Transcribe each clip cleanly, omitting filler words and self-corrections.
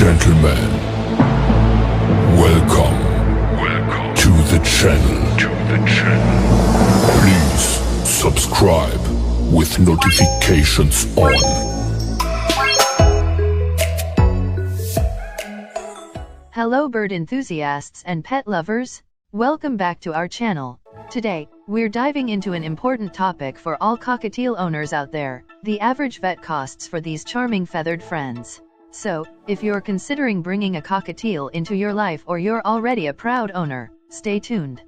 Gentlemen, welcome to the channel. Please subscribe with notifications on. Hello bird enthusiasts and pet lovers, welcome back to our channel. Today, we're diving into an important topic for all cockatiel owners out there, the average vet costs for these charming feathered friends. So, if you're considering bringing a cockatiel into your life or you're already a proud owner, stay tuned.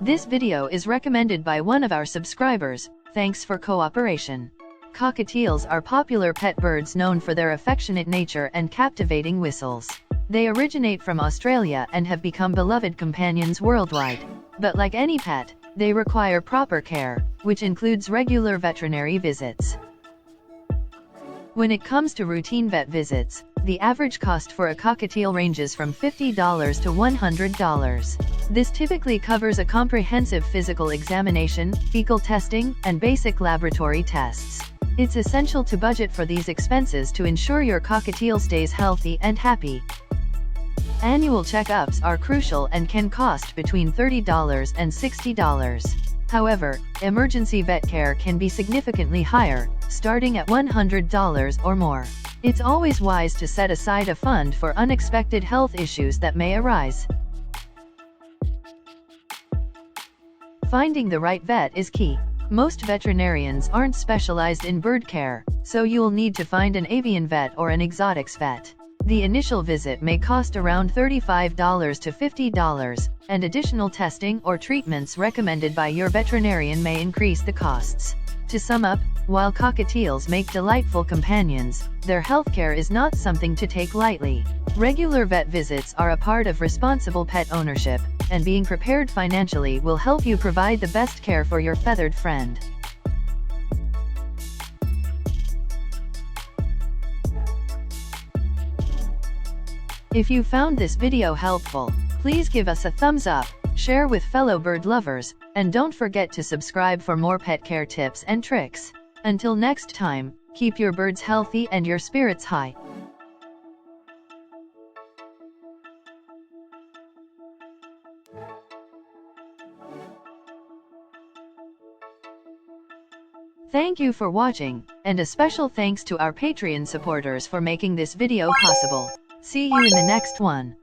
This video is recommended by one of our subscribers, thanks for cooperation. Cockatiels are popular pet birds known for their affectionate nature and captivating whistles. They originate from Australia and have become beloved companions worldwide. But like any pet, they require proper care, which includes regular veterinary visits. When it comes to routine vet visits, the average cost for a cockatiel ranges from $50 to $100. This typically covers a comprehensive physical examination, fecal testing, and basic laboratory tests. It's essential to budget for these expenses to ensure your cockatiel stays healthy and happy. Annual checkups are crucial and can cost between $30 and $60. However, emergency vet care can be significantly higher, starting at $100 or more. It's always wise to set aside a fund for unexpected health issues that may arise. Finding the right vet is key. Most veterinarians aren't specialized in bird care, so you'll need to find an avian vet or an exotics vet. The initial visit may cost around $35 to $50, and additional testing or treatments recommended by your veterinarian may increase the costs. To sum up, while cockatiels make delightful companions, their healthcare is not something to take lightly. Regular vet visits are a part of responsible pet ownership, and being prepared financially will help you provide the best care for your feathered friend. If you found this video helpful, please give us a thumbs up, share with fellow bird lovers, and don't forget to subscribe for more pet care tips and tricks. Until next time, keep your birds healthy and your spirits high. Thank you for watching, and a special thanks to our Patreon supporters for making this video possible. See you in the next one.